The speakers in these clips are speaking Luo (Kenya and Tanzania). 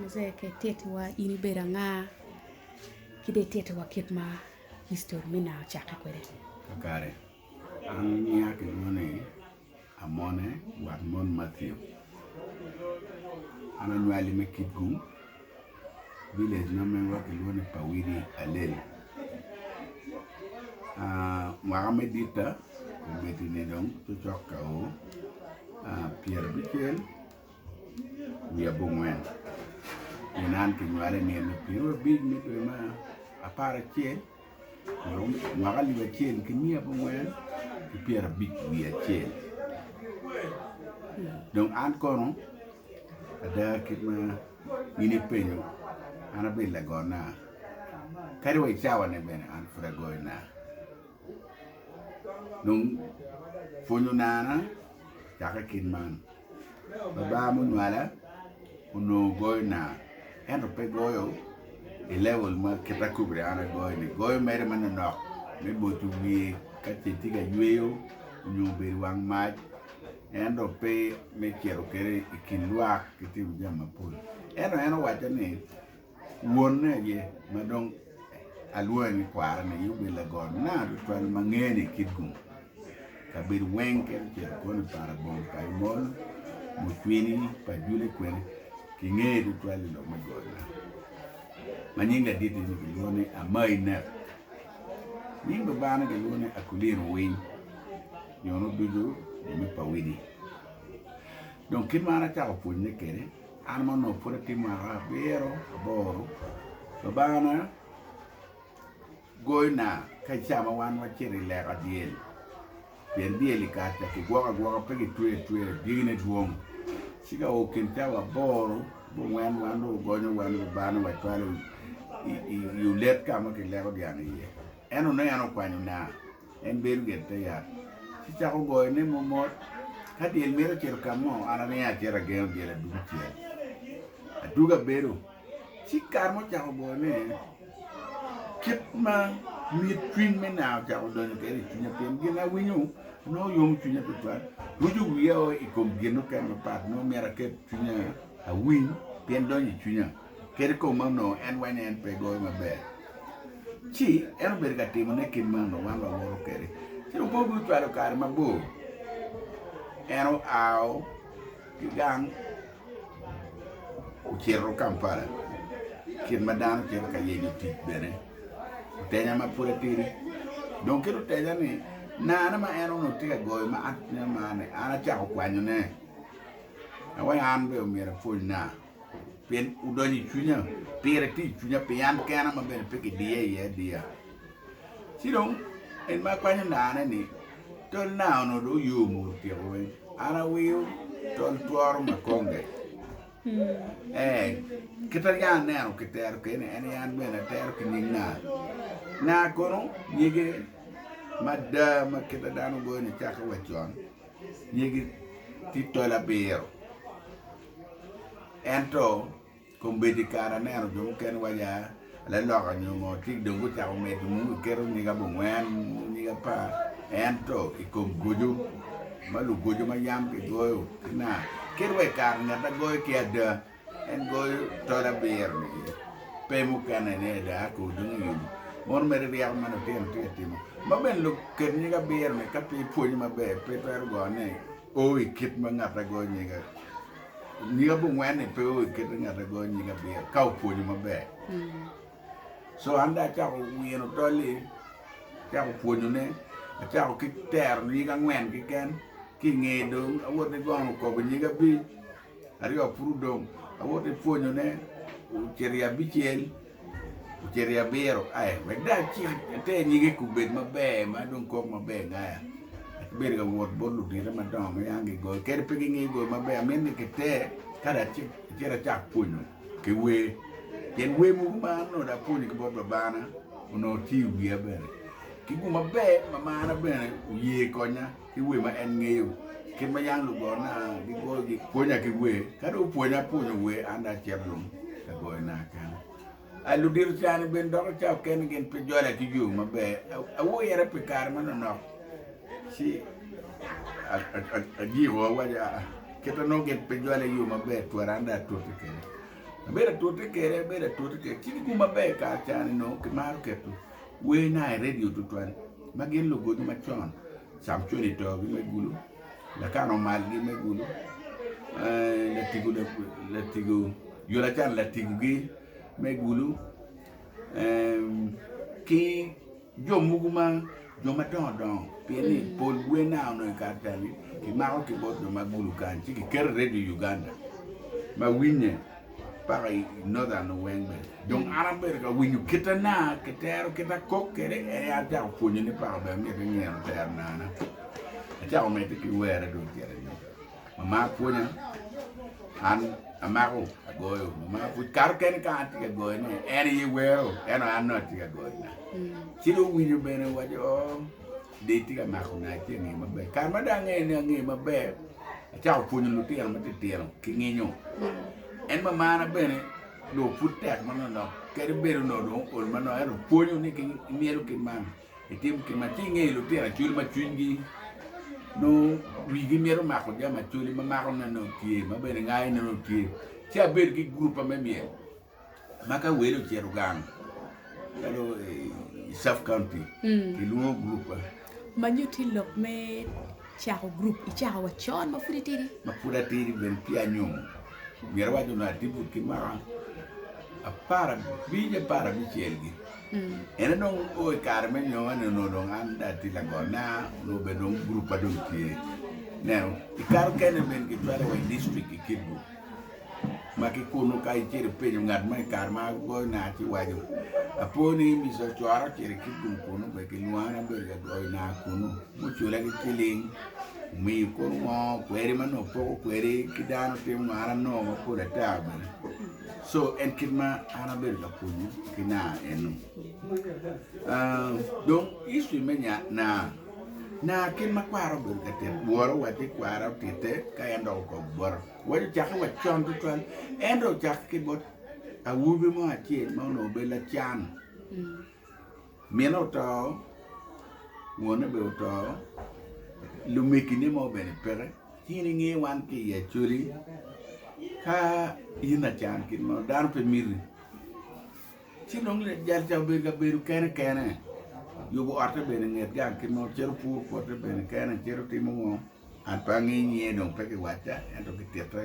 mzee ke tete wa ini beranga kide tete wa kitma history mina chaka kwere kakare an ya ke mone amone wat mon Matthew ana nwali me kitgum village na menwa ke lone pawiri alel Mwagame dita beti ne dong to chokka o Pierre Bichel via bungwen inan ki nwale ne no piro big ni to ma apara chen mwagali wa chen ki ni bungwen ki Pierre big via chen donc an kono ada ki ma ini penyo ana bella gona kari wa chawa ne bene an fura goina nung fonyo nana chaka kinman baba mo nwala uno goina endo pe goyo e level ma kita kubre ana goyo mere man no me botu wi kati tiga yueyo nyu be wang ma endo pe me kero kere ikinwa kiti jama pul eno wacha ni wonne ye madong alua ni kwara ne yubi la god na du twal mangene kitgum kabir wenker je kono para bon kay mon mo twini pa jule kwen ki ngedu twal lo ma god na maninga diti ni lone amai na ninga bana ke lone akuliro win yono dudu mi pa widi donc kimana ta ko ne kere anma no pura timara bero boro bana goina kai chama wan wa chiri le radiel bien dieli kata ke gwa pegi tue digine duong siga o kenta wa boro bo wan no gonyo wan bana wa twalo you let kama ke le radian ye eno no yano kwanyu na en beru gete ya si cha ko goine mo mo kadi el mero chero kamo ana ne ya chera gem biela duchi aduga beru si karmo cha ko goine kitma mi twin me now jago don ke tunya pem gina winyu no yom tunya petwa ruju wiyo ikom gino kan pat no mera ke tunya a win pem don tunya ke ko mano en wan en pe go ma be chi en berga timo ne kin mano wan lo woro kere chi o bobu twalo kar ma bo eno ao gang o chero kampala kin madan ke ka yeji tit bene tenya ma pure tiri donc kero tenya ni na ma ero no tiga goy ma atnya mane ana cha ko kwanyo ne awa an be o mera fulna pen udoni chunya pere ti chunya pian kana ma be pe die dia sidong en ma kwanyo na ni to na no do yumu ti ko ana wiu ton tuaro ma konge kita yan nero kita ke ne en yan be na ter ke na kono nyege madama kita dano go ni chaka wachon nyege titola bero ento kombedi kara nero jo ken waya la loga nyumo tik dongo chaka medu mu kero ni ga bongwen ni ga pa ento ikom gojo malu gojo mayam ke goyo na kerwe kar ngata goyo ke ada en goyo tola bero ni pemu kana ne da ko dungu mon mere riak mano timo ma ben lu ken ni ga ber me ka pi puonj maber peter go ne o ikit ma ngata go ni ga bu ngwen ne pe o ikit ngata go ni ga ber ka puonj maber so anda cha ko wieno toli cha ko puonj ne cha ko kiter ni ga ngwen ki ken ki ngedo awot ne go ko ni ga bi ari o prudom awot puonj ne cheria bichel Jeria bero ai weda chi te nyige kubed mabe ma dong kok mabe ngaya ber ga wot bolu dire ma dong yangi go ker pegi ngi go mabe amen ke te kada chi jera chak punyo ke we yen we mu ma no da punyo ke bodo bana uno ti wi abere ki gu mabe ma mana bene ye konya ki we ma en ngeyo ke ma yang lu go na di go gi punya ki we kada punya we anda cheblum ka go na kan alu dir tan ben do ta ken gen pe jole ti ju mabe awo yere pe kar man no si a ji wo wa ja ke to no gen pe jole yu mabe to randa to ke bera tuote kere chini kuma be ka chani no kemaro ketu we na radio tutwan magin logo di machon samchoni to gi megulu la kano mal gi megulu la tigu yola chan la tigu gi megulu ki jomuguma joma don pieni pol buena no kartali ki maro ki bodo magulu kan chi ki ker radio Uganda ma winye para northern wengbe donc arabe ka winyu kitana kitero kita kokere e ata funyu ni para be mi ngero ternana ata o mete ki wera do tere mama punya an amaro agoyo mama pu karken ka ati agoyo ne ene yi wero eno anoti agoyo na chiro winyu bene wajo de tiga mako na ti ni mabe karma dange ne ngi mabe ata o funyu luti an mate tero ki nginyo en mama na bene do putek mano no kere bero no do ol mano ero ponyo ni ki mielo ki man e tim ki matinge lo tera chul ma chungi no wigi miero mako jama chuli ma mako na no tie ma bene ngai na no tie ti aber ki grupa me miel maka welo chero gang kalo South County ki luo grupa manyuti lok me chao group ichao wachon mafuritiri ben pianyum mier wajo na tipu ki mara para bichelgi ene non o carme nyo ene no don anda ti la gona no be don grupa don ti nero i car kene ben ki tware wa district ki kibu ma ki kuno kai chere penyo ngat ma car ma go na ti wajo aponi mi so twara chere kibu kuno be ki nuana be ga go na kuno mo chula ki kiling mi ko mo kwere mano po kwere kidano te mara no ko da tabe so en kidma ana ber ga punyu kina enu donc isu menya na kin makwaro ber ga te boro wati kwaro tete ka endo ko bor wadi chaka wa chon tuan endo chaka ki bot a wubi mo achi mo no be la chan meno to wona be to lumekine mo bene pere kini ngi wan ki ya churi ka ina chan kin mo dan pe miri ti nong le jar ta be ga beru kene yo bo arte bene nget ga kin mo cheru pu po te bene kene cheru ti mo an pa ngi ni no pe ki wacha ento ki tete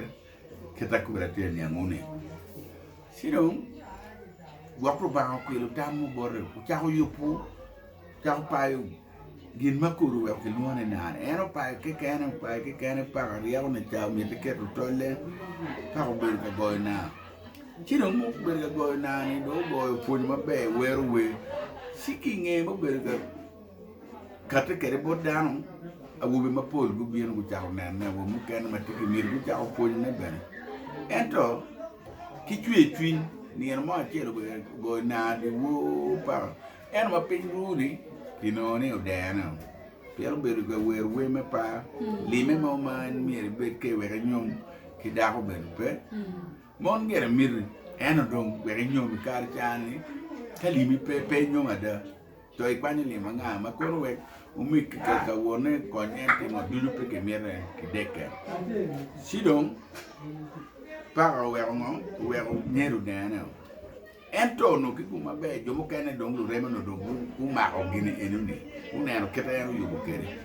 kita kubra te ni ngone sino wa pro ba ko lo tamu bore ku cha yo pu cha pa yo gin makuru wa ke luone na ero pa ke kene pa ria ne cha mi te ke tole pa ko ber ka boy na chino mo ber ka boy na ni do boy pu ma be weru we siki nge mo ber ka kate kere bodano awu be ma pol gu bien gu cha na wo mu ken ma te mi gu cha pu ne ben ento ki tue twin ni mo a chero go na di wo pa en ma pin rudi kinone odana pero beru ga wer we me pa lime mo man mir be ke we nyom ki da ko ben pe mon gere mir eno dong we nyom kar chani kalimi pe nyom ada to i kwani lima nga ma ko we umi ka wone ko nyente mo dulu pe ke mir ki deke sidon para we nyeru dana ento no ki kuma be jomo kene dong lu rema no dong kuma o gini enuni unero kete yo bukere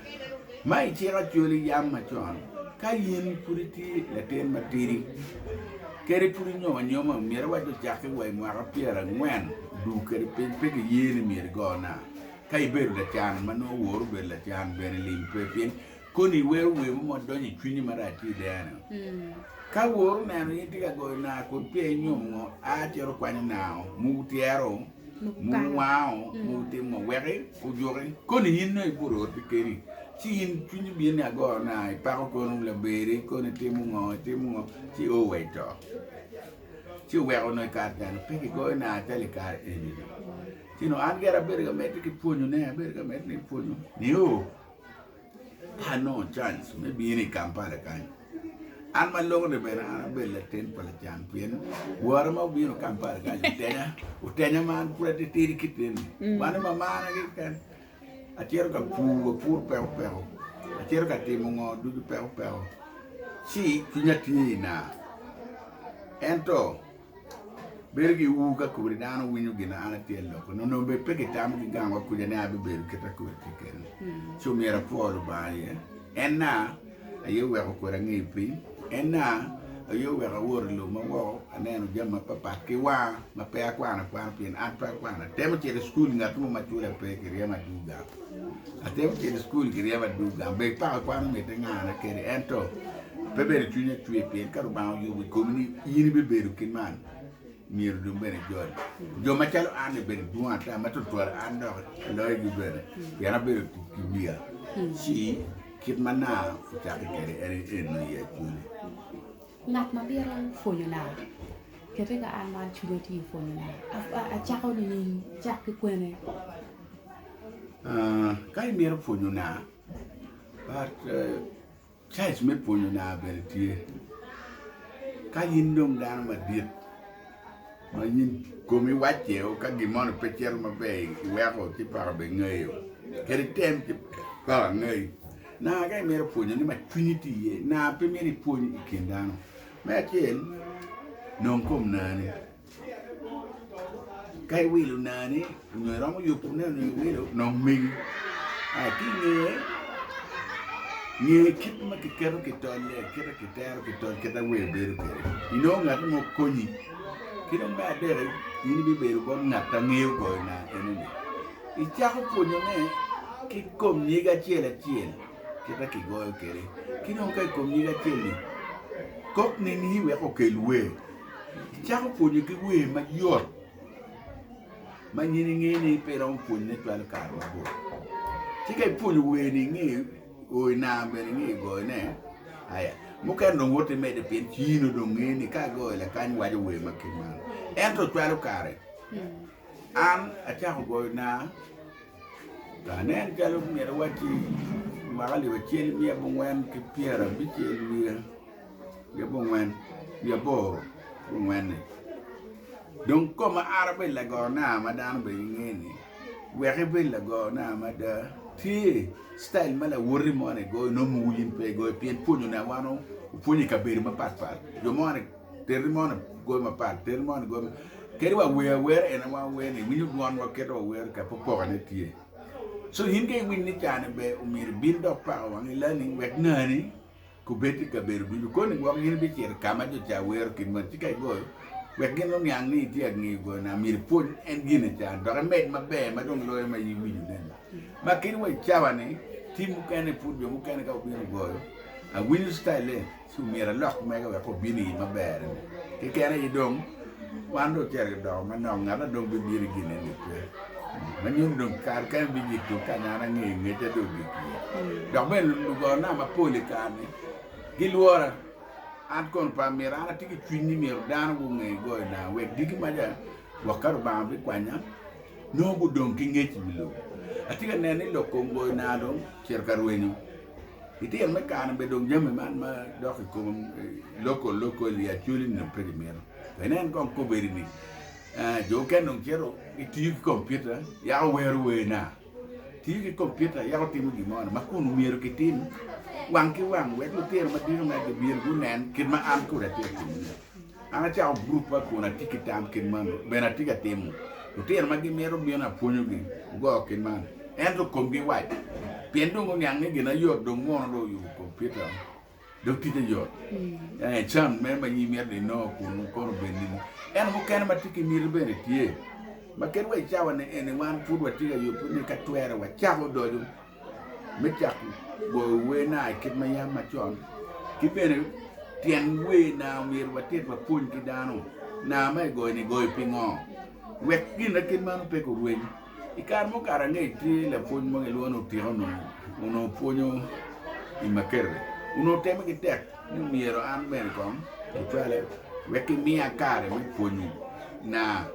mai chira chuli yam ma chon ka yin puriti la ten matiri kere puri nyoma mira wa do jake wa mara piera ngwen du kere pe yin mir gona kai beru la chan mano woru be la chan bene lim pe pin koni weru we mo doni chuni mara ti dana ka woru na ni tiga go na ko pe nyomo a tero kwani nao mu tiero mu wao mu te mo were ko jore ko ni hinno e buro ti keri ti hin tuni bien na go na e pa ko no le bere ko ni te mo ti o we to ti we no ka ta pe ko na tele ka e ni ti no an gera berga meti ki ponyo ne berga meti ni ponyo ni o ha no chance me bi ni Kampala kan an ma longo de bena an bella ten pala champion wara ma bi no Kampala ga utenya man pura de tiri kiten wana ma mana ke kan atero ka pur pe atero ka timo ngo du pe si tunya tina ento bergi u ka kuri dano winyu gina ana tielo ko no be peke tam gi gamba ku jane abi beru kita ku tiken so mera polo ba ye enna ayo we ko rangi pi enna ayo we ka wor lo ma wo aneno jamma papa ki wa ma pe akwana kwa pin at pa kwana tem ti school ngatu ma chula pe ki riama duga atem ti school ki riama duga be pa kwana me tenga na kere ento bebere tunya tuye pe karu ba yo we komini yini be beru kin man mir dum bene jol jo ma chalo ane bene duan ta ma to ando loy gi bene yana bere ki biya si kit mana futa ke kere en ya jule ngat ma biro fonyo na kete ga an man chulo ti fonyo na a chako ni chak kwene kai mir fonyo na but chais me fonyo na bere ti kai indom dan ma dit ma yin komi wache o ka gimon pecher ma be weko ti para be ngayo kere tem ti para ngai na ga mere ponyo ni ma trinity ye na pe mere ponyo ikendano ma chen non kom nani kai wilu nani no ramo yo puna no wilu no mi a ti ni kit ma ke kero ke tolle kero ke tero ke tolle ke da we beru kere ino ngat mo konyi kilo ma dere yini be beru bon ngata ngeu go na enene I chako ponyo ne ki kom niga chiel kita ki goyo kere kino kai kom niga chiel kok ni ni we ko kelwe chako ponyo ki we ma yot ma nyini ngene pero un ponyo ne twal karo go chike ponyo we ni ngi o na be ni go ne aya muka ndo wote mede pen chino do ngene ka go la kan waje we makima ento twalo kare an acha go na tanen jalo mi rawati magali wachel mi abongwen ki piera bichel wi ya bongwen ya bo bongwen donc comme arabe la go na madan be ngene we be la go na mada ti style mala worri mo ne go no mu yin pe go pen punyo na wano punyi ka beri ma pat yo mo ne terri mo ne go ma pat terri mo ne go keri wa we ena wa we ne winyu gon wa keto we ka po ne tie so hin ke win ni chane be umir bin do pa wa ngi learning we nani ku beti ka beri du ko ni wa ngi bi cher kama jo cha we kin ma ti kai go we gen no nyang ni ti ngi go na mir pun en gine cha do med ma be ma dong lo ma yi winyu ne ma kiri we chawa ne ti mu kane put yo mu kane ka bi go a winyu style su mira lok me ga ko bini ma be ke kene yi dong wando cher do ma no ngada dong bi biri gine ni pe ma nyum dong kar kan bi jitu kanana ngi ngete do bi do be lu go na ma poli kane gilwora an kon pa mira na tiki twini miro dan bu ngi go na we digi ma ja wakar ba bi kwanya no bu dong ki ngeti bilo atika nene lo kongo na do cher karweni iti en me kan be dong jame man ma do ko loko li atuli na primero benen kon ko beri ni jo ken non chero iti computer ya we na ti computer ya ko timu gimana ma kun miro kitin wang we lu ter ma dino ma de bir gu nen kin ma am ko da ter ana cha group ba ko na tikitam kin man be na tika timu lu ter ma gi miro bi na ponyo gi go kin man ento kombi white piendo ngo nyang ni gina yot do ngono do yu computer do tite yot chan me ma yi mer de no ko bendi en mo kan ma tiki mir be ne tie ma ken we chawa ne en wan fu do tike yu pu ne ka twere wa chawo do du me chaku bo we na kit ma ya ma chon ki bene tien we na mir wa tet wa pun ki dano na mai go ni go pingo we gina kin man pe ko we ikar mo karange ti la pun mo ngelo no ti hono uno ponyo i makere uno tema ki tek ni miero an ben kom itwale weki mia kare mi ponyo na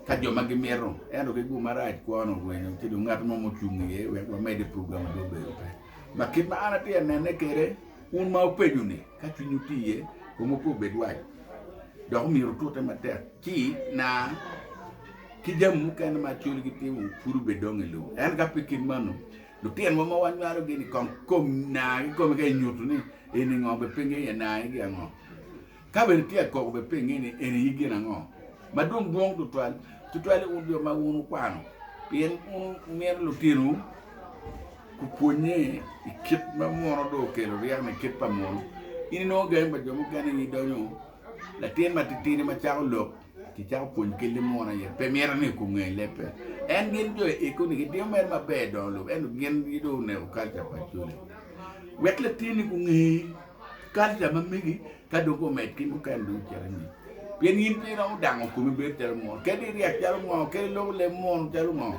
ka jo magi miero eno ke gu maraj ko no wenyo ti du ngat mo mo chungi ye we wa mede program do be pe makit ma ana ti ne kere un ma peju ni ka chunyu ti ye ko mo ko bedwa do mi rutu te matek ti na ki jam kan ma chuli ki timu puru be dongelo en ga pikin manu lu tien mo wan maro gini kom na kom ke nyutu ni eni ngo be pinge ya na gi ngo ka be ti ko be pinge ni eni gi na ngo madung dong tutual udio ma unu kwano pien mer lu tinu ku ponye ikit ma mono do kelo riak ne kit pa mono ini no gay ba jomo gane ni donyo la tien ma titini ma chao lok ti chao pon kele mona ye pe mer ne ku ngai lepe en gin jo e ko ni dio mer ma be don lu en gin ido ne o kalta pa chule wek la tini ku ngai kalta ma migi ka do ko met ki mu kan du charani pien yin pe no dango ku mi be tel mo ke di riak chalo mo ke lo le mon chalo mo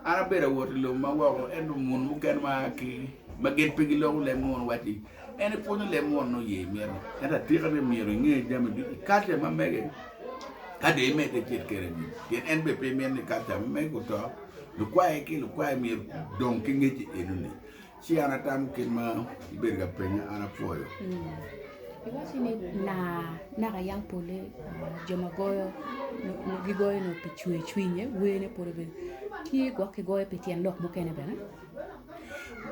ana bera woto lo ma wawo en mun mu kan ma ki ma gen pe gi lo le mon wati en po le mon no ye mier eta tira de mier ngi jam di kalta ma mege ade me de jet kere ni yen en be pe mier ni kalta ma mege to lu kwa e ki lu kwa mier donc ki ngi ci enuni ci ana tam ki ma berga penya ana foyo Because na ka yang pole joma goyo no gigoyo no pichwe chwinye wene pore ben ti go ke goyo petien lok mo kene ben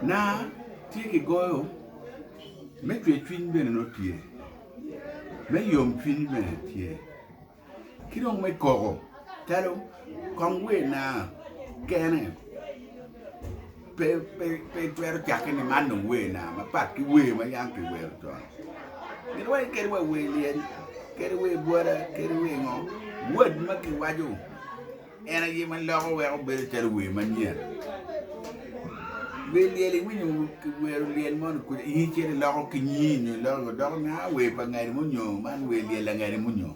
na ti ki goyo me chwe chwin ben no tie me yom chwin ben tie kirong me kogo talo kongwe na kene pe twero chakene manu we na ma pat ki we ma yang ki we to ni way kere we lien kere we bora kere we ngo wod ma ki waju ena yi man lo we be tere we man yer we lien wi ñu ki we lien mon ku yi kere lo ki ñi ñu lo do na we pa ngari mu ñu man we lien la ngari mu ñu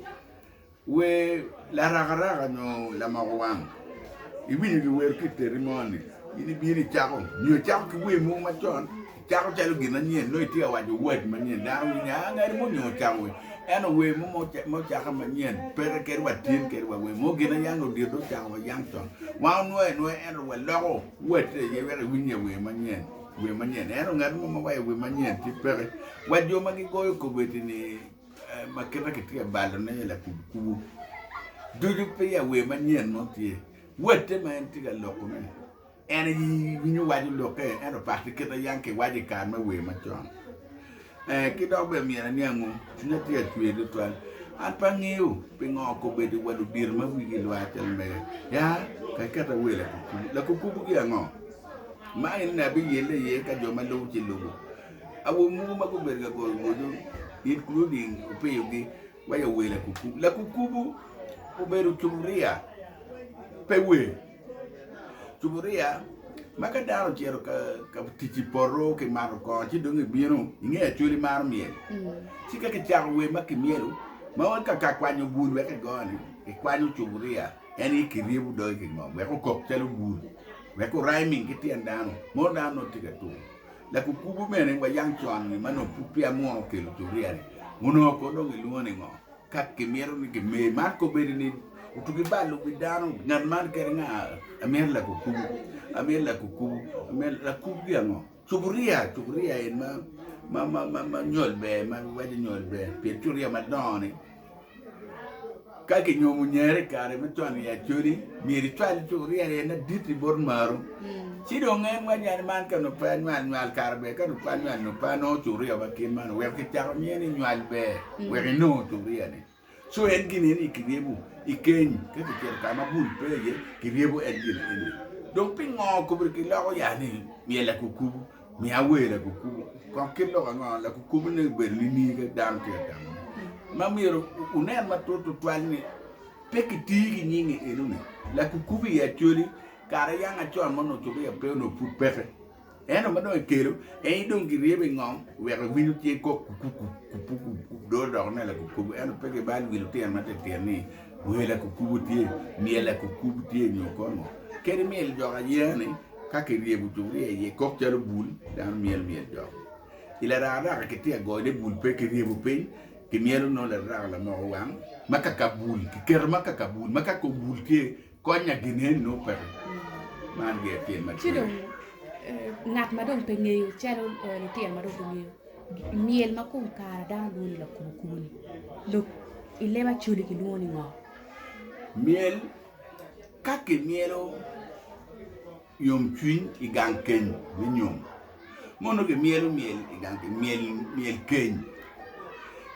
we la ragara no la ma wang ibi ni we ki tere moni ini bini chako ñu chako ki we mu ma ton chako chalo gina nyen no itia waju wet manyen da nya ngari mo nyo chawe eno we mo chaka manyen pere ker wa tin ker wa we mo gina yang no dir do chako yang ton wa no eno we logo wet ye we winya we manyen eno ngari mo we manyen ti pere wajo magi goyo ko betini makena kitia balo na la kubu dudu pe ya we manyen no ti wet man ti ga loko me ena yi winyo waju loke eno pasti kita yang ke waji kan ma we ma chon ki do be mi na nyangu na ti atwe do twan an pa ngiu pe ngo ko be di wadu dir ma wi gi lwa tel me ya ka kata we la ku ku gi ngo ma en na bi yele ye ka jo ma lo ci lo awu mu ma ko be ga go do including pe yogi wa ya we la ku ku bu be ru turia pe we Tuburia maka daro chero ka titi porro ke maro ko ci do ngi biro ngi atuli mar miel ci ka chawo we makki mielu ma won ka kwanyo bul we ke goni e kwanyo tuburia eni ki ribu do ke mo we ko telu bul we ko rhyming ke tien dano mo dano tiga tu la ku kubu mene wa yang chon ni mano pupia mo ke tuburia uno ko do ngi luone ngo ka ke mielu ni ke me mar ko be ni utugi balu bidano ngan man keringa amer la kuku amer la kuku yango tuburia en ma nyol be ma waji nyol be peturia madoni kake nyomu nyere kare metoni ya churi miri twali tuburia na ditri bor maru chido ngem wajan man kanu pan man karbe kanu pan man no pano tuburia bakin man we ke charo nyeni nyal be we no tuburia ni so en gini ni kirebu ikeny ke ke kama bul pe ye kirebu en gini donc pingo ko bir ki lago ya ni mi la kukubu mi awe la kukubu ko ke lo nga la kukubu ne ber ni ke dam ke dam ma mi ro unen ma to twani pe ki tigi nyingi enu ni la kukubu ya tioli kare yanga chon mono to be pe no pu pefe eno ma do kero e don kirebe ngom we ko winu ti ko kuku do do na la kuku eno pe ke bal wilu ti ma te ni we la kuku ti mi la kuku ti ni ko no kere mi el joga yene ka ke rebu to ye ko telo bul dan mi jo ila ra ke ti go de bul pe ke rebu pe ke mi no la ra la mo wang maka kabul ki ker maka kabul maka ko bul ti ko nya ginen no pe man ge ti ma ngat ma dong pe ngeyo chero ni tiel ma dong pe ngeyo miel ma kum kara da dun la kubu ni lo ile ma chuli ki luoni ngo miel kake mielo yom twin igang ken ni nyom mono ke miel igang miel ken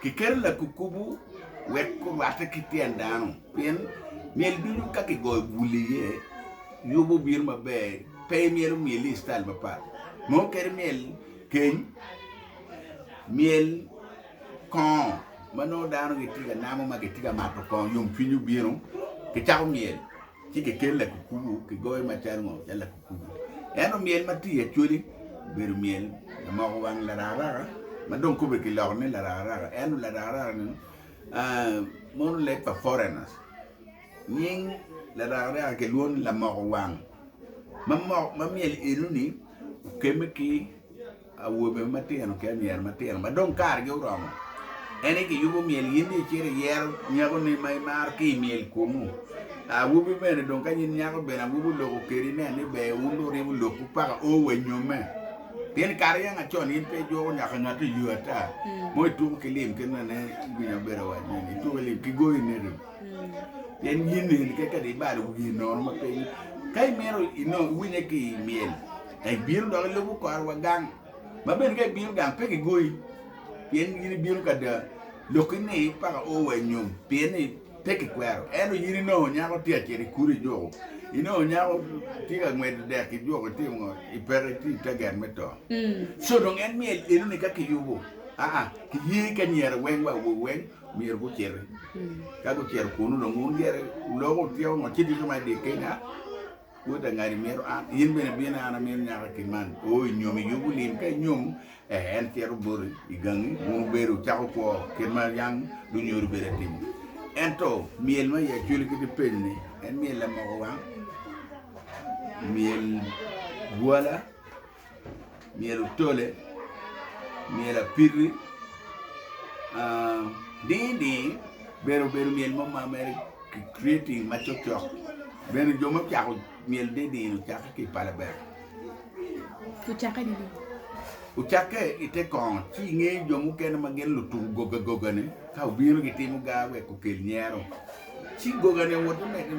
ki ker la kukubu wek ko wata kitien dano pien miel dulu kaki go buliye yubo bir mabe pay miel style ba mo ker miel ken miel kon mano dano gitiga namo magitiga mato kon yum pinyu biro ke taw miel ki ke kella ku ke goy ma charmo yalla ku eno miel mati ya chuli bir miel ma ko wang la rara ma don ko be ki lorne la rara eno la rara mon le pa foreigners ning la rara ke luon la mo wang ma miel enu ni keme ki awobe mateno ke miel mateno ma don kar ge uromo ene ki yubo miel yindi chere yer nyago ni mai mar ki miel kumu awobe bene don kanyin nyago bene awobe logo keri ne ni be undo ni logo pa o wenyome bien kar yang achon yin pe jo nyaka ngatu yuata mo tu kelim ken ne binya bere wa ni tu kelim ki go ni ne yen yin ni ke ka di ba lu gi no ma pe kai mero ino winye ki miel ai bir do lo ko arwa gang ma ben ke bir gang pe ki goy bien yin bir ka da lo ki ni pa o wenyom bien ni pe ki kwero eno yin no nya ko tie ti kuri jo ino nya ko ti ga ngwe de ki jo ko ti ngo ipere ti ta gan meto so don en miel ino ni ka ki yubo ki yi ka nyer wen wa wo wen mier ko chere ka ko chere ko no ngun gere lo ko ti ngo ti di ma de kenya wo da ngari mero an yin bene bina ana men nyaaka ki man o nyomi yubu lim kay nyom en tiero bori igangi mo beru chako ko ken ma yang du nyoru bere tim ento miel ma ya juli ki penni en miel la mo wa miel wala miel tole miel pirri di beru miel mo ma mer creating ma chok ben jomo chako miel de no chaka ki pala ber ku chaka ni u chaka ite kon ti nge jomo ken ma gel lu tu goga ne ka biro ki timu ga we ko kel nyero ti goga ne woto me di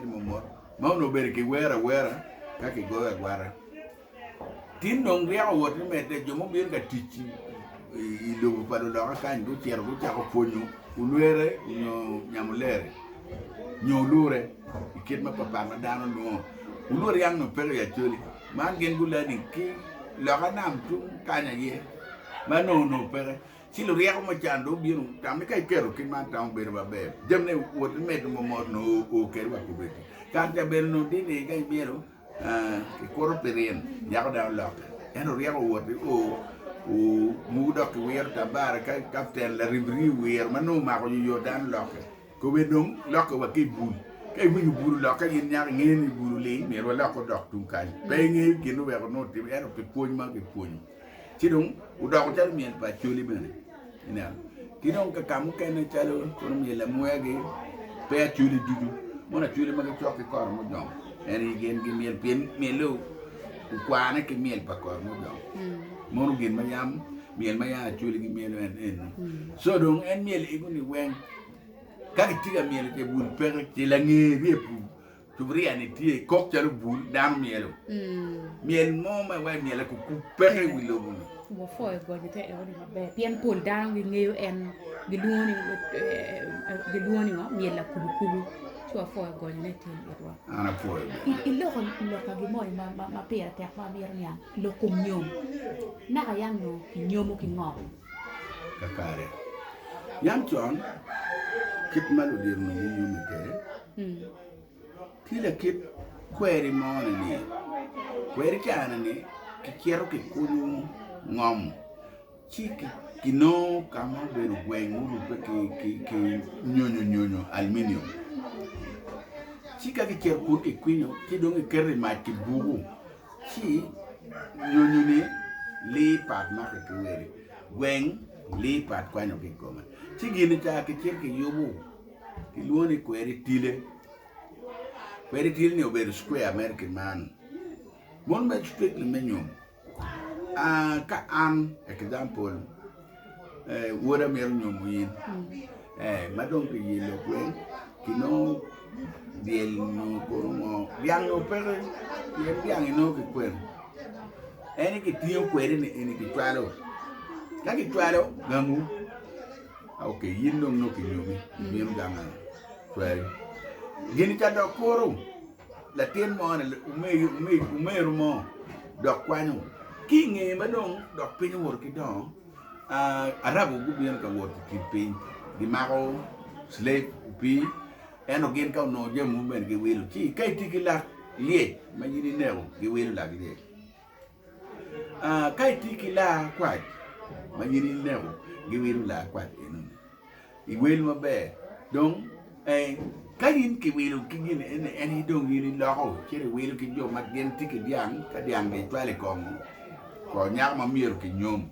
momor ma no ber ki wera ka ki goga gwara tin dong ria woto me de jomo biro ga tichi i lo pa lo ka ndu tiero ku chako ponyu ulwere no nyamulere nyolure iket ma papa ma dano no ulure yang no pere ya choli man gen gula ni ki lo ka nam tu kanya ye ma no pere si lo ria ko chando biru tam kai kero kin man tam ber ba be dem ne wot med mo mo no o ker wa ko be kan ta ber no di ni kai biru ki koro perien ya ko da lo eno ria ko wot o mu do ki wer ta bar ka captain la ribri wer ma no ma ko yo dan lo ko be dong lo ko wa ki bul kay buñu buru la ka yin ñaar ngeen buru li mais wala ko dox tum kañ bay ngey genu wéro no ti ero pe poñ ma ke poñ ci dum u dox tal mien pa cioli bene ina ki don ka kam ken talo ko mi la moyage pe cioli dudu mona cioli ma ke ciokki ko mo jom en gen gi miel pen mielo u kwana ke miel pa ko mo jom mo gen ma yam miel ma ya cioli gi miel en so dum en miel iguni wen kaki tiga miel ke bul pere ti la ngeri pu tubri ani ti kok chalu bul dam mielo miel mo ma wa miel ko ku pere wi lo bul wo fo e go te e woni be pien pol dam wi ngeyo en gi luoni ngo miel la kubu so fo e go ne ti e do ana fo il lo ka gi moy ma pere te fa mier nya lo kum nyom na ka yang no nyomo ki ngom kakare yam chon kit malu dir no yu me ke kila kit kweri mo ni kweri kana ni ki quiero ki kunu ngom chi ki no kama beru gwen uru pe ki nyonyo aluminium chi ka ki quiero ku ki kwinyo ki dong ki kerri ma ki bugu chi nyonyo ni li pat ma ki weri gwen li pat kwanyo ki goma chi gini cha ki quiero ki yubu ki luoni kweri tile ni obedo square American man mon me straight le menyom ka an example woda mer nyom yin madon ki yelo kwen kino biel no komo yang no pere yang no ki kwen eni ki tiyo kweri ni ki twalo ka ki twalo gamu ok yin dong no ki nyomi bienu ganga twari gini ta do koro la ten mo na umeru mo do kwanyo ki nge ma dong do pinyo wor ki do arabu gu bien ka wor ki pin di mako slave pi eno gen ka no je mu ben ge welu ki kai tikila lie ma yini newo ge welu la lie kai tikila kwa ma yini newo ge welu la kwa enu I welu ma be donc kayin ki welu ki gini eni dong yini lo chere welu ki jo mat gen tiki diang ka diang de twale ko nyak ma mier ki nyom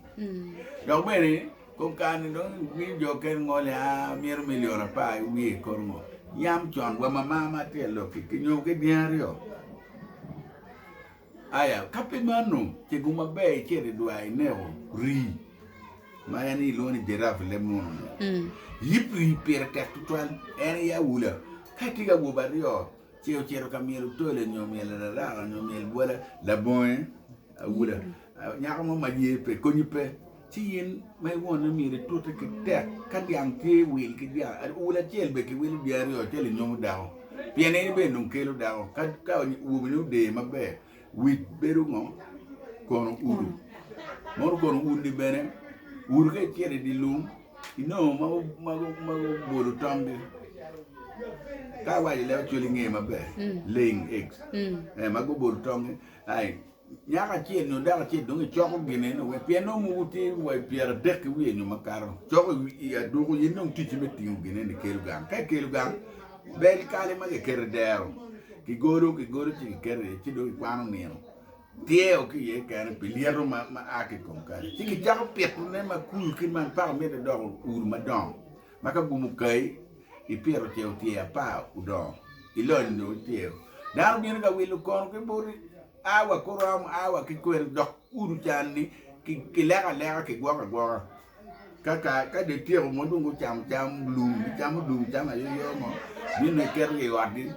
donc bene kom kan dong wi jo ken ngole mier million pa wi kormo yam chon wa mama te lo ki nyom ke diario aya kapimanu ke guma be chere duai neo ri ma yani lo ni deraf le mon yipri per tek tuan ene ya wula katiga wo bario chero kamielo tole nyomel la nyomel wala la bon wula nyakamo maye pe konyipe tin may wona mi re toute ke tek kadiang te wil ki dia wula chelbe ki wil diario tele nyomu dawo piene be num kelo dawo ka wo ni de mabe wit beru ngo kono uru mor kono undi bene uru ke chere di lum no ma bolu tambe ka wa le chuli nge mabe laying eggs ma go bolu tambe ai nyaka chi no da chi do choko gine no we piano mu ti we pier dek wi no makaro choko ya do ko yin no titi metti gine ne kelu gang ka kelu gang bel kale ma ke kerdero ki goro chi kerde chi do kwano ne tie o ki ye kan piliero ma ake kom kare chi ki jako pet ne ma ku ki man pa me de do ur ma don ma ka gumu kai I piero teo tie pa u do I lo no teo dar bien ga wilu kon ke buri awa koram awa ki ko do uru chandi ki lega ki gwa ka de teo mo dungu cham lum ayo mo ni ne kerri wadi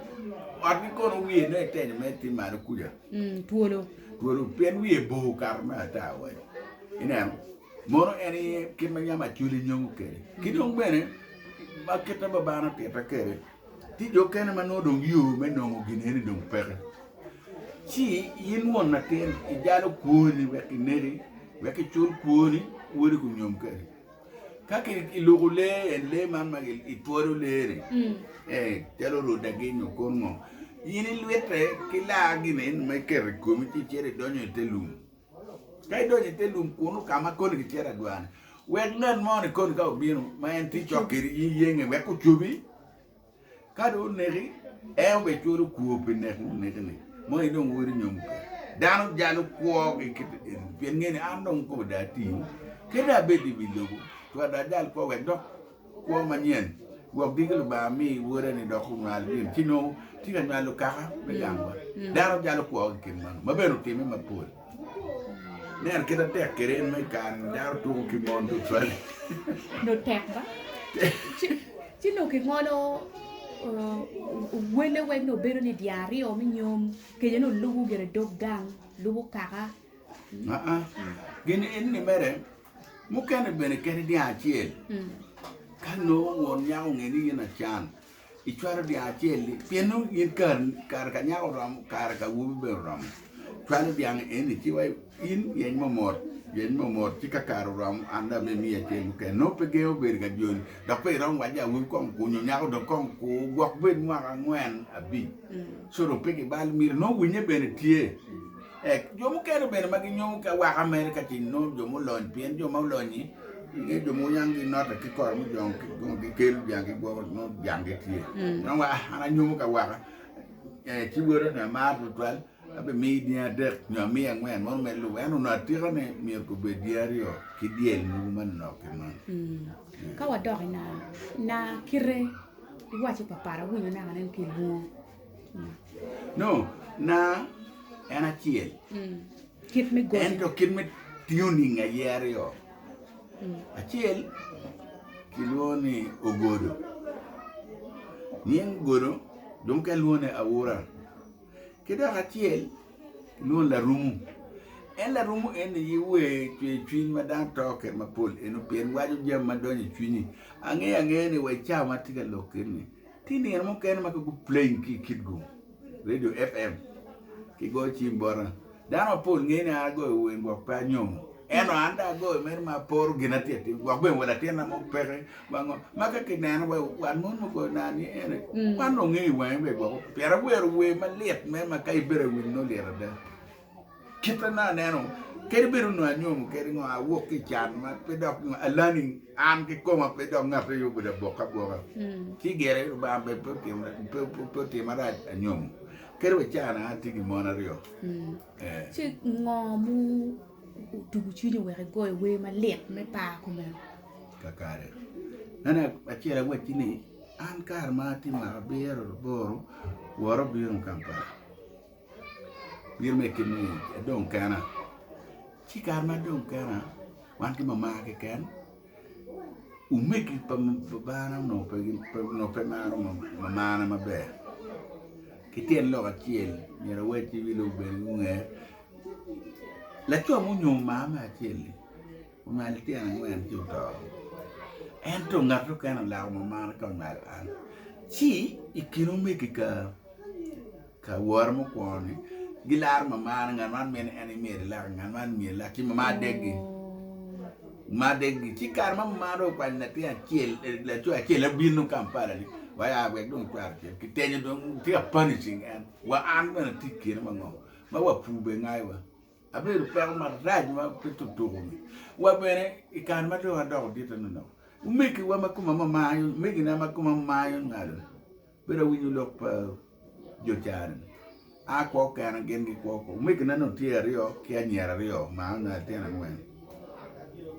ko no wi ne te me ti ma ku ja tuolo pen wi bo karma ta wa ina moro eni ki ma nyama chuli nyongu kere ki dong bene maketa babana te ta kere ti jo kene ma no dong yu me no gine ni dong pere chi yin won na ten I jalo kuoni we ki neri we ki chul kuoni wori ku nyom kere ka ki lugule en le man ma I tuoro lere telo ro dagi no konmo yini lwete ki la gine me kere komiti chere donyo telum kai donyo telum kunu kama koni ki chere dwan wek nan mo ne kon ka obino ma en ti chokiri yenge we ku chubi ka do neri we churu ku pe ne mo I don wori nyom ka danu jalu ko ki pen ngene andon ko da ti ke da be di bilogo to da dal ko we dok ko manien wo digel ba mi wore ni dok ngal bi tino ti ga nalu ka be gamba danu jalu ko ki man ma be no timi ma pol ner kita tek keren mai kan dar tu ki mon tu twal no tek ba ci no ki ngono wele we no bero ni diari o mi nyom ke no lugu gere dog gang lugu kaka gini en ni mere mu kan bene ken di achiel kan no won nyaw ngeni na chan I twara di achiel pieno yin kar ka nyaw ram kar ka wubi be ram twala di ang en ti wai in yen momor ti ka karo ram anda be mi ete ke no pe ge o ber ga jon da pe ram wa ja wu kon ku nyaw do kon ku gok be ma ga ngwen abi so ro pe ke bal mir no wu nye be tie jomu kere bene magi nyom ka wa America ti no jomu lon pien jomu loni nge jomu yangi nota ki kor mu jong ki kelu jangi go no jangi ti no wa ana nyom ka wa ti woro na ma du twal abe mi dia de no mi ngwen mo me lu eno na ti ne mi ko be diario ki diel nu man no ki man ka wa do na kire iwachi papara wu na ngane ki lu no na ena chiel kit me go ento kit me tuning a yerio a chiel kiloni ogodo nien godo donc luone awura kida a chiel luon la rumu en la rumu en yi we twin ma dan toke ma pol en pen waju jam ma donyi twini ange ni we cha ma tiga lokeni tini en mo ken ma ko playing ki kidgo radio FM ki go chimbora dan ma pol ngene a go we go pa nyom eno anda go mer ma por ginati ti go ben wala tena mo pere bango maka kinan we wan mon mo go nani ene kwano ngi we be go pere we ma let me ma kai bere we no le da kita na neno keri beru no anyom keri ngo a wo ki chan ma pe dok alani am ki ko ma pe dok ngap yo bu da boka boka ki gere ba be pe ti ma da anyom keri we chan a ti ki mona rio chi ngomu dugu chini we go we ma let me pa ko me kakare nana a chera we chini an kar ma ti ma bero boro woro biru kampara bir me kini don kana ci kar ma don kana wan ki mama ke kan u me ki pam bana no pe ma mama na ma be ki ten lo ka tiel ni ra we ti wi lo be nge la cho mu nyu mama tiel ma le ti an wen ti to en to ngat ro kana la mama na ka ma an ci ikino me ki ka war mo ko ni gilar mama ngan man men ene mere la ngan man mi la ki mama deggi ma deggi ci kar mama do kwa na ti achiel la to achiel binu kampala ni wa ya be don kwar ki tenye don ti punishing and wa an man ti kir ma ngo ma wa pu be ngai wa abe ru per ma raj ma pitu to mi wa bene ikan ma do do di to no meki wa ma kuma mama yo meki na ma kuma mama yo ngal bera winyu lok pa jo charan a ko kana gen gi ko mi kana no rio ke anyera rio ma na tena ngwen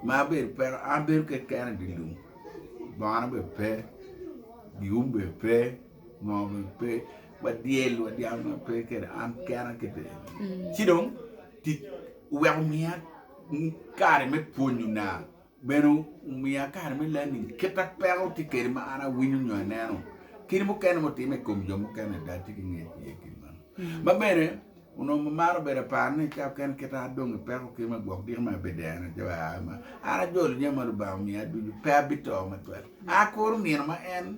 ma ber per a ber ke kana dilum bana be pe dium be pe no be pe wa diel wa diam pe ke am kana ke te sidon ti wa mia kare me ponyu na beno mia kare me lani keta pero ti ke ma ana winyu no neno kiri mo kana mo ti me kom jo mo kana da ti nge ki ba bene uno maro bere pane cha ken kita dong pero ki ma gok dir ma bedena jawa ma ara jol nyama lu ba mi adu pe bito ma to a kor mi ma en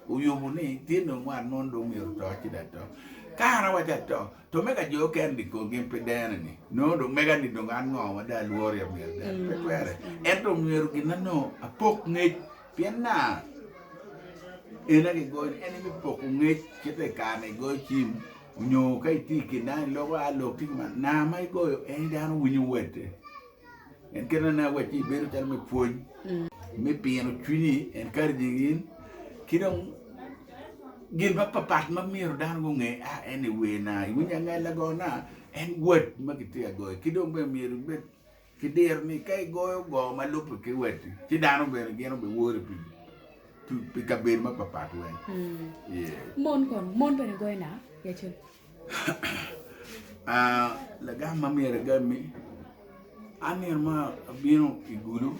u yumu ni tino wan non do mi to ti da to kara wa ta to mega jo ken di ko gem pedena ni no do mega ni do ngan ngo ma da luor ya mi da pe kwere en do mi ru ginano a pok nge piena ena ki go en mi pok nge kite ka ne go chim nyo kai ti kina lo wa lo ti ma na mai go en da no winyu wete en kana na weti beru tan me pon me piano twini en kar digin kidong gin ba papat ma miru dan go nge a anyway na winya ngai la go na en wet ma ki ti go kidong be miru be kider ni kai go ma lup ki weti ti dano be geno be wore pi tu pi ka be ma papat wen mon be go na ya chun la gama mere gami anir ma bino igulu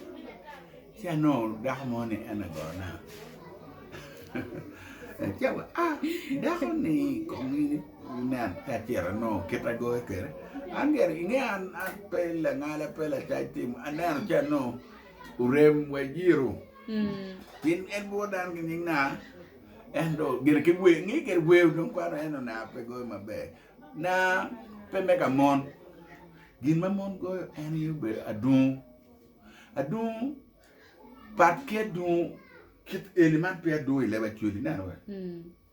sia no da mone ana gona chawa da ni komini na ta tierra no kita go kere anger inge an pela ngala pela tatim anano cha no urem wajiro pin en bodan ngin na endo gere ke we ngi ke we don kwa eno na pe go ma be na pe mega mon gin ma mon go en yu be adun pat ke dun kit element pe do ile ba tuli na no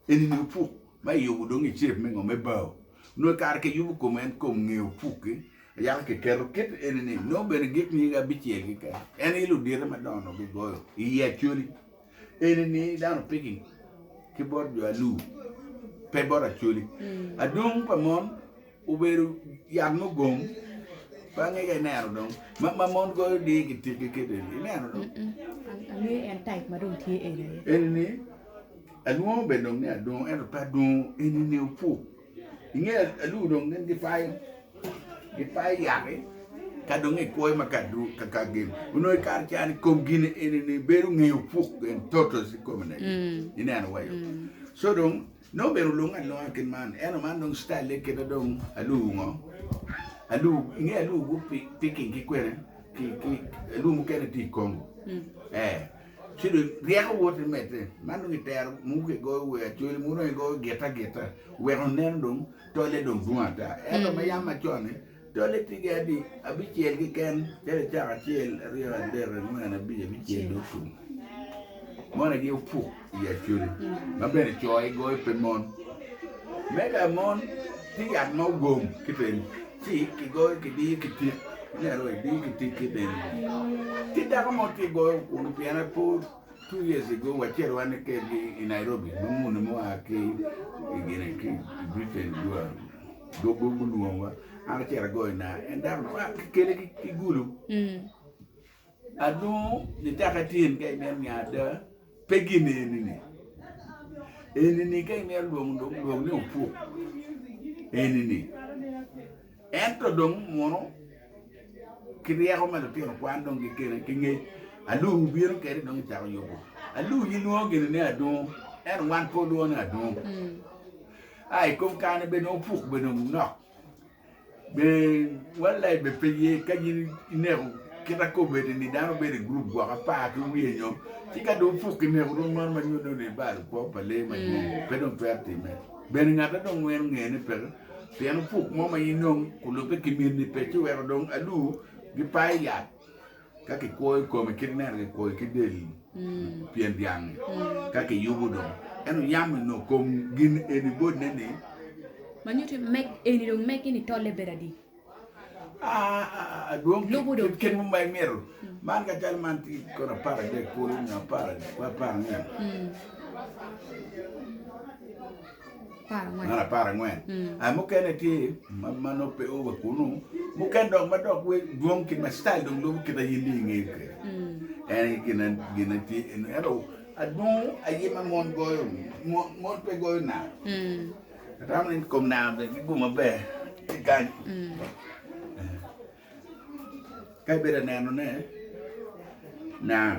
eni ni pu ma yu do ngi chep me ngo me ba no kar ke yu ko men ko ngi pu ke ya ke kero kit eni ni no be git ni ga bi che gi ka eni lu dire ma don no go iya tuli eni ni down picking keyboard yo alu pe bora chuli adung pamon uberu yang no gom bange ga nero dong ma mon go di ki de nero dong ani en type ma dong ti ni alu be dong ne adung en pa dong eni ne pu inge alu dong den di pai ya ka dong e koi ma ka du ka gem uno kar chani kom gine eni beru nge pu en toto si komene ina no wayo so dong no beru lunga no akin man eno man dong style ke dong alu ngo alu inge alu gu picking ki kwere ki alu mu kene ti Congo chido riako wote mete manu ngi ter mu ke go we chuli mu no go geta we on nen dum to le dum duata elo ma yama chone to le tigadi abichiel ki ken tere chaka chiel rio dere ngana bichiel do tu mona gi upu ya chuli ma bere choi go pe mon mega mon tigat mo gom kiten chi ki go ki di ki ti ne ro di ki den ti da mo ti go un piana po 2 years ago wachero wane ke in Nairobi mun mo ake igene ki Britain do go guluwa ana chera go na enda kele ki gulu adu ni takatin ke men nyada pegine ni ke men lo ni upu ni ento dong mono kriya ko malo tino kwando ngi kene kinge alu biro kere dong cha yobo alu ni no gene ne adu en wan po do na adu ai kom kana be no puk be no no be wala be peye kaji ne kita ko be ni dano be group gwa pa ku wi nyo ti ka do puk ne ro man ma nyo do ne ba ko pa le ma nyo be don perte me be ni ngata dong wen ngene pe piano puk mo ma yinong kulope kimir ni pechu wero dong alu gi pai ya ka ki koy ko me kidner ki koy ki del pien diang ka ki yubu dong enu yam no kom gin eni bod ne ni manyuti mek eni dong mek ni tolle beradi dong ken mo may mero man ka jal man ti ko na para de pulu na para ne para ngwen mo kene ti mano pe over kunu mo ken dog ma dog we dong ki ma style dong lo ki da yindi ngi ke gina ti ero adon ayi ma mon goyo mon pe goyo na ramen kom na de bu ma be ti gan kai bere na no ne na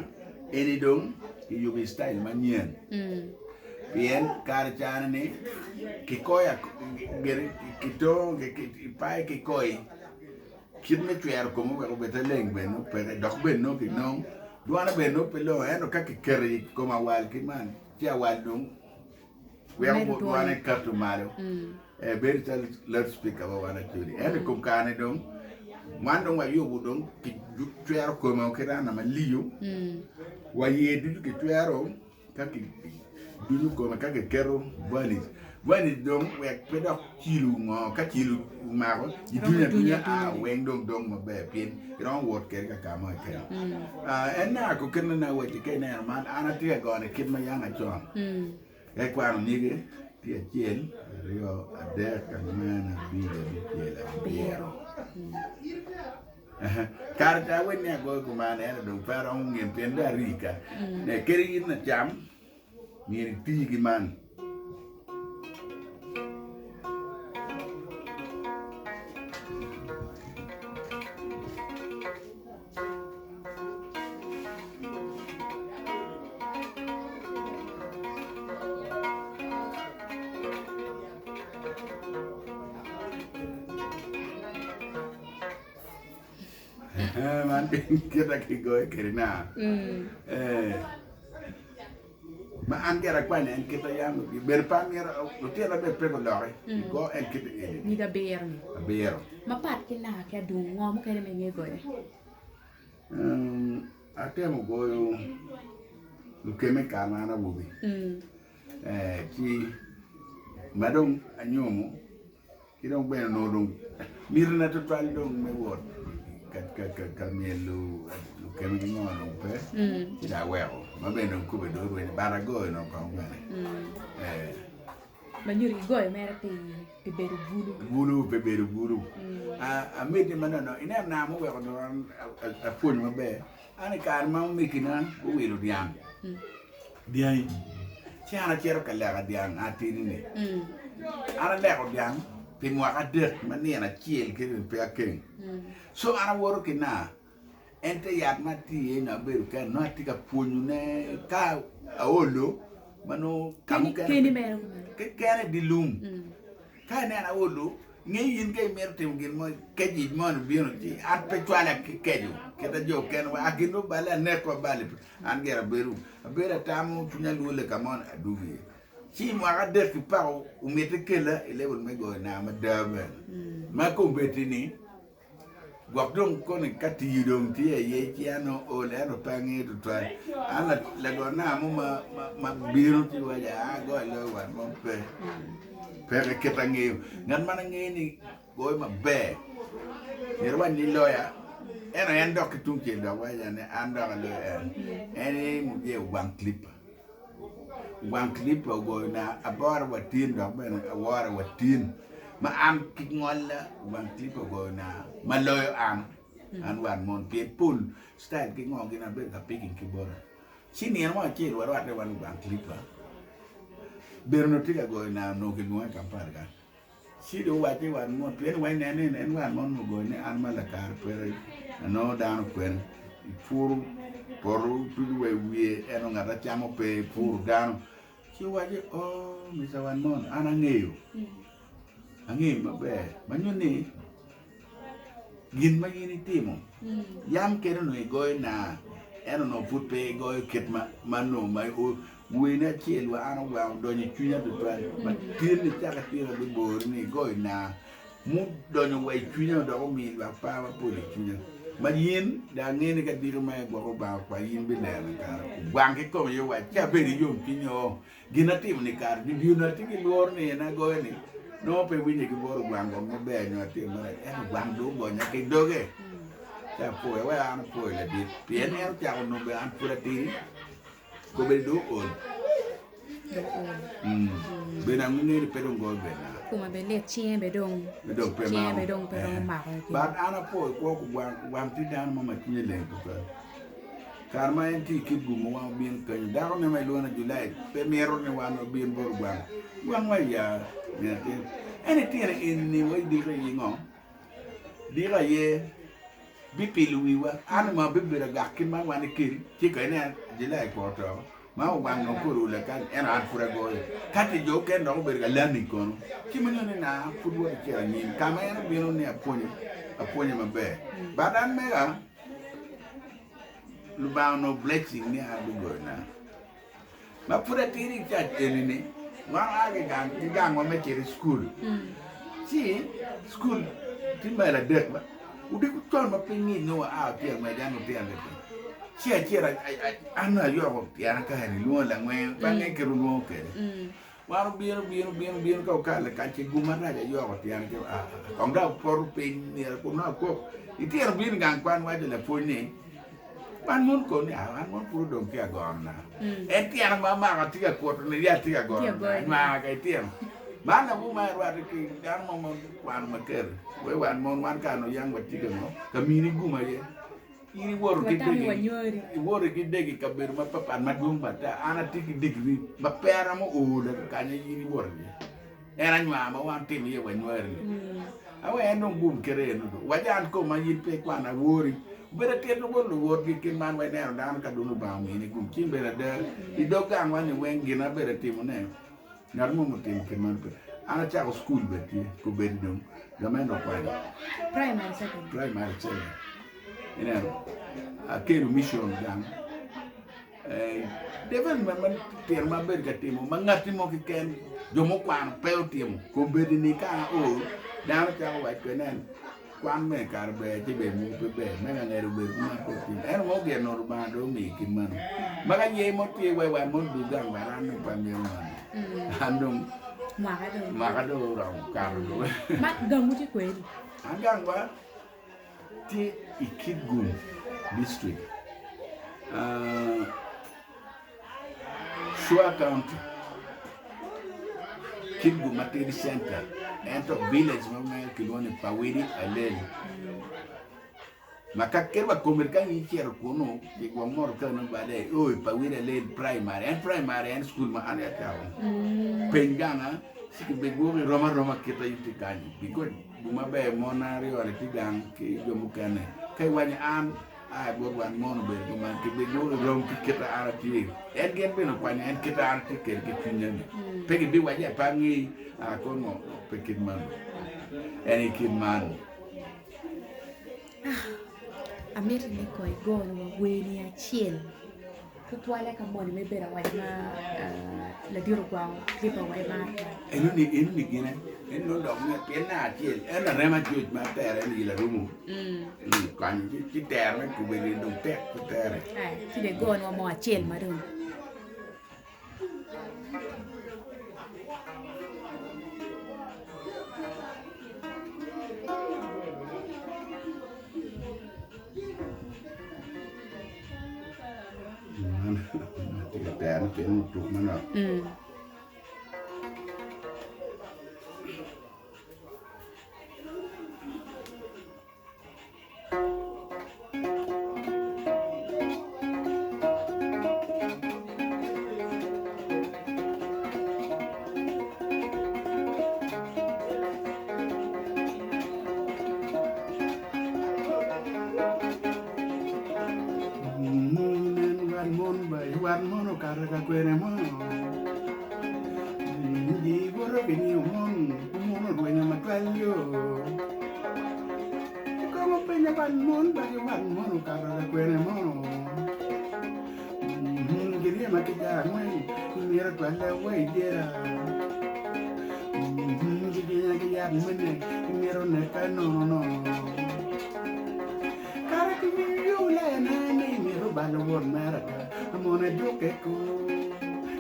eni dong ki yubi style manien bien karchana ni kikoya gere kito ki pai kikoi kidme tuer como we beta leng beno pe dok beno ki no duana beno pe lo eno ka ki keri como wal ki man ti awal dum we ko duana kartu malo bertal let's speak about one actually eno kom kane dum man dum wa yobu dum ki tuer como ki rana ma liyo wa yedu ki tuero ka ki dulu ko ka ke kero wani dong we pedok chilu ngo ka chilu ma ko dunya weng dong ma be pin ron wot ke ka ma ke en na ko ken na we ke na man ana ti go ne kit ma yana chon e kwa ni ge ti chiel rio ade ka mana bi de chiel karta we ne go ko ma ne dong pa ron ngem penda rika ne keri na cham Miri tigi man. Man kita kigoy kerina. Ma angera kwa ne kita yang ber pamira utela be pego lore go en kita ni da berni ber ma pat kina ka du ngom ka ne me go atemo go lu keme kana na bubi ki madong anyomo kidong be no dong mirna to tal dong me wot ka mielu lu keme ngono pe ida weo ma be no ku be do we barago no ko ngane ma nyuri goy mere pe beru bulu a mede manano ina na mo we ko a pun ma be ani kar ma mi kina o we lo diam diai ci ana cero ka la diam atini ne ana le ko diam pe mo ka de ma ni na ciel ke pe aken so ana woro kina ente yat mati na beru kan no atika punyu ne ka aolo mano kamu kan keni mero ke kene di lum ka ne na aolo ngi yin kay mer tim gin mo keji mon biino ci at pe twala keju keta jo ken wa agino bala ne ko bale an gera beru bera tamu tunya lule kamon aduvi ci mo aga der ki paro u mete kela ele wol me go na ma dabe ma ko betini gwakdong ko ne kati yidong ti ye ci ano o le no pangi to twa ala le go na mo ma biino ti wa ja go le wa mo pe pere kita ngiyo ngan mana ngini goy ma be yerwan ni loya eno en dok tunche do wa ne ando lo eni mu je wan clip go na abor watin do ben awara watin ma am ki ngolla wan clip go na ma loyo am an wan mon pe pul style ki ngogi na be ka picking ki bora chini en wa chi wa de wan clip berno tiga go na no ke go kamparga si do wati wan mo pen wan ne en wan mon mo go ne an mala kar per no dan kwen furu poru tu we we eno ngata chamo pe furu dan si waje o mi sa wan mon ana ngeyo ange mabe manyone gin ma yini timo yam kero no go na eno no put pe go ketma mano mai o wena chiel wa ana wa donyo chunya do twa ma tirni chaka tira do bor ni goy na mu donyo wa chunya do mi wa pa wa puli chunya ma yin da ngene ka diro mai go ba kwa yin bi na ka gwang ke ko yo wa cha be ri yom kinyo gina tim ni kar di na ti ki lor ni na go ni no pe wi ni ki bor gwang go mo be nyo ti ma e gwang do go nya ke doge cha po wa ana po la di pien el cha no be an pura ti ko be do on bena ngene pedong go bena kuma be le chien be dong pe ma ba ana po ko wan ti dan mama ti le ko karma en ti ki gumo wa bien kan da ne mai lona julai pe mero ne wa no bien bor wan wa ya ne ti ene ti en ni wa di ga yingo di ga ye bi piluwi wa ana ma be be ga kin ma wa ne kiri ti ka ne julai ko to ma wang no kuru le kan en an fura go kati jo ken no berga lani kono kimano ne na fudu wa kira ni kama en bino ne aponye mabe badan mega lu ba no blessing ni adu go na ma fura tiri chat elini ma age gang ma kiri school si school timba dek ba udi ku ton ma pingi no a pia ma jano pia le chia ana yo ya ka ni lo la ngwe ba nge ke ru ke waru bien ka le ka che guma ra ya yo ya ke kong da por pin ni ko na ko itier bien gang kwan wa de la poni ban mun ko ni an mun puru dom ke agon na tier ma ka ti ko ni ya ti agon ma ka tier ba na bu ma wa ki dan mo kwan ma ke we wan mon wan ka no yang wa ti no ka mi ni guma ye ini woro ki degi kabir ma papa ma dum bata ana tiki digri ma pera mo o da kanya ini woro ni era nywa ma wan tim ye wa nyori awe eno bum kere no wajan ko ma yin pe kwana wori bere te no woro wor ki kin man wa ne dan ka dunu ba mi ni gum kin bere da i doga wan ni wen gina bere tim ne ngar mo tim kin man pe ana cha school beti ko ben dum ga men do kwa primary second ina akeru mission dan devan man ter ma ber gatimo mangati mo ki ken jomo kwan pel timo ko bedi ni ka o dan ta wa kenen kwan me kar be ti be mu be me nga ne ru be ma ko ti en mo ge no ba do mi kin man maga ye mo ti wa wa mo du gang ba ran pa mi man andum ma ga do ra ka do ma gamu ti kweli angang ba ti Ikitgum district Shua County Kitgum Materi Center ento village mama kiloni pawiri alel maka kerba komerkan ikier kuno di gwamor kana bade oi pawiri alel primary and school ma ane tawo pengana sikibe gobe roma kita itikani because buma be monari wala tigang ki jomukane kay wani an ay bo wan mon be ko man ki be gobe rom ki kita arati en gen be no kwani en kita arati ker ki tinyani pegi bi waje pangi a ko no pekin man any kid man Amir ni koi gon wa weni achiel kutwale ka mon me bera wa ma la diro kwa klipa wa ma enu ni gine enu dog ne pien na chiel ena rema chuch ma tere ni la rumu kan chi tere ku be ni dong tek ku tere ai ti de gon wa mo achiel ma dong tere pien tu mana wan mono karga kwene mono di goro bini mono duenya matwalyo como peña pan mon bari wan mono karga kwene mono diría makija ngwen mira twala way dera diría que ya mene miro ne kano no cara que yo la na miro balo won maraka amona joke ko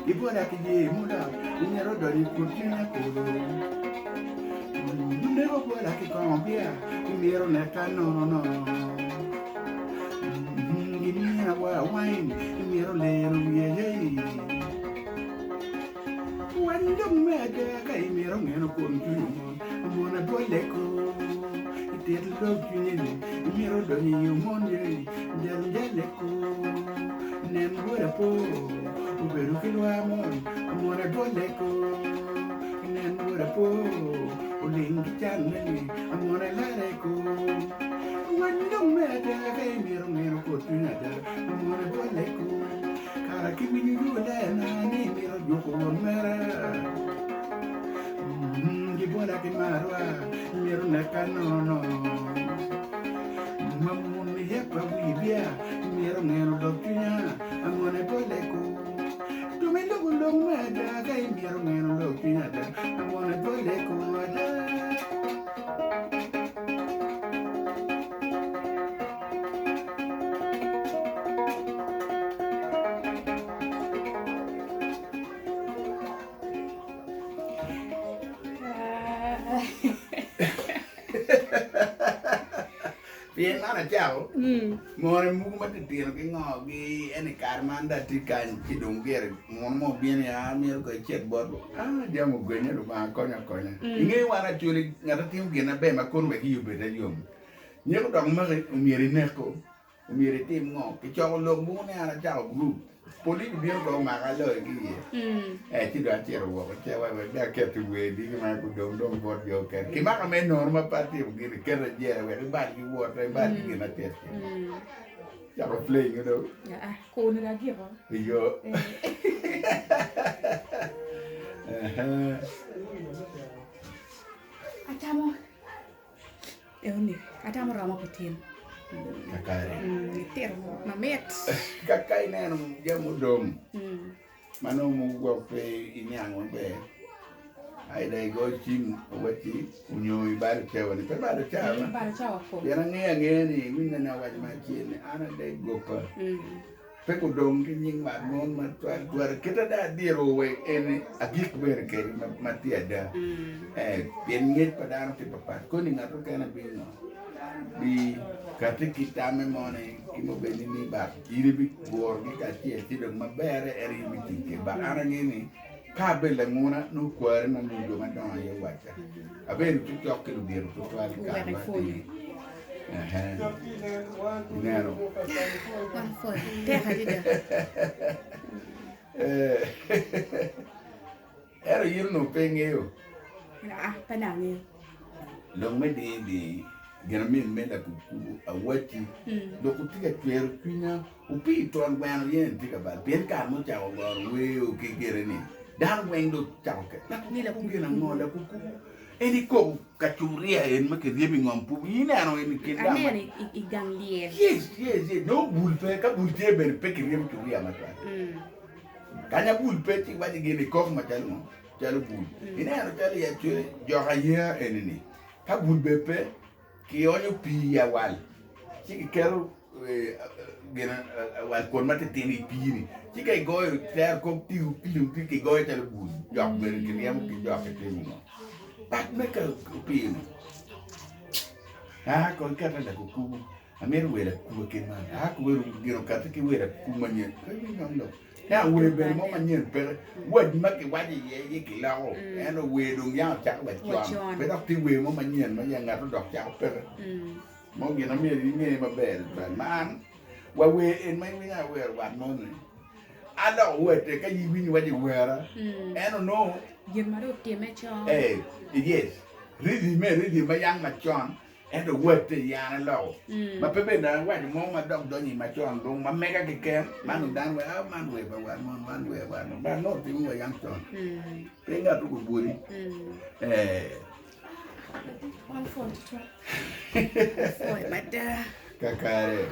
ibora kije muda nyero dori kurtina ko ndero bora ki kombia nyero na kano no ngimina wa wine nyero lero ye wando mega kai nyero ngeno konju amona dole ko itel love you nyero dori yumonje ndele ko nem gora po uberu kilo amor amore boleko nem gora po ulingi chaneli amore lareko wando meda kai miro kotunada amore boleko kara kimini yula na ni miro joko mera gibola ke marwa miro nakanono mamuni yepa wibia miro ngero doknya amone boleko tume logo meda kai miro ngero doknya amone boleko ada Bien ana chao. More mu ma ti tiro ki ngo gi ene karmanda ti kan ti dongere. Mo bien ya mi ko chet bor. Jamu gwenye ru ma konya. Inge wana chuli ngata tim gena be ma kon be ki yube da yom. Nyeko dong ma umiri neko. Umiri tim ngo ki cho lo mu ne ana chao group. Poli bien ko ma ga lo ki ye. Ti do atiro wo ko che wa da ke tu we di ma ku dong bor yo ke. Ki ma ka me norma parti bu ki ke jere we ba ki wo ba ki na te. Ya ko play you know. ya ko ni lagi apa Yo. atamo ni atamo rama putin Kakare. tero mamet Kakai neno jamu dom. Mano mu go pe inyango be. Ai dai go chim wati unyo ibara chewa ni pe bara chewa. para chawa ko Yana nge ni minna na waji ma chini ana dai go pa. Pe ko dom ki nying ma mon ma twar kita da diro we ene agik ber ke ma tiada. Bien nget padano ti papa ko ni ngato kana bino. Di kati kita memone kimo beni ni ba iri bi bor gi kati ti do mabere eri bi tike ba ara ngini ka bele ngona no kware na no do madon ye wacha abe tu tok ke biro to twal ka ba ti nero one for te hadida era yir no pengeo panangi lo me di gana min menda ku awati do ku tiga twer pinya upi ton gwan yen tiga ba ben ka mo cha gor we o ke gere ni dan wen do cha ke na ni la ku gena ngo la ku eni ko kachuria en ma ke riebi ngom pu ine ano en kinda Anene igang liye. yes no bulpe ka bulte ben pe ke riebi churia ma ta kanya bulpe ti waji gene ko ma tal mo tal bul ine ano tal ya chue jo ha ya enini ka bulbe pe ki onyo pi ya wal ti kero gena wal kon mate tini piri ti kay goy ter ko tiu pilu ti kay goy tal bul jok ben ke yam ki jok ke tini mo pat me ka pi ko ka ta ko ku amer wera ku ke ma ko weru gero ka ti wera ku ma nye no ya we be mo ma nye pe wad ma ke wadi ye ki lao eno we dong ya cha ba chon pe dok ti we mo ma nye ma ya nga to dok cha pe mo gena me ni ma bel ba man wa we en mai we ya we wa no ni ada we te ka yi wi ni wadi wera eno no Yen maro tie me chon. Yes. Ridi ma yang ma chon and the word te yana law. Ma pepe na wa mo ma dog do ni ma chon do ma mega ke ken man dan we man we ba wa man we ba no ba no ti mo yang chon. Penga tu buri. One phone to try. Foi, mas Kakare.